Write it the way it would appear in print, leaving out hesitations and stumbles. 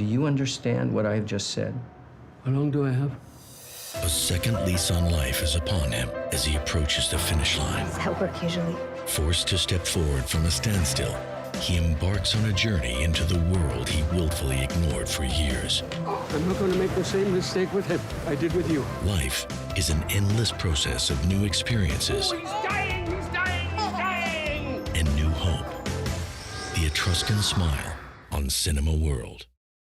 Do you understand what I have just said? How long do I have? A second lease on life is upon him as he approaches the finish line. Does that work usually? Forced to step forward from a standstill, he embarks on a journey into the world he willfully ignored for years. I'm not going to make the same mistake with him I did with you. Life is an endless process of new experiences. Oh, he's dying! He's dying! He's dying! And new hope. The Etruscan Smile on Cinema World.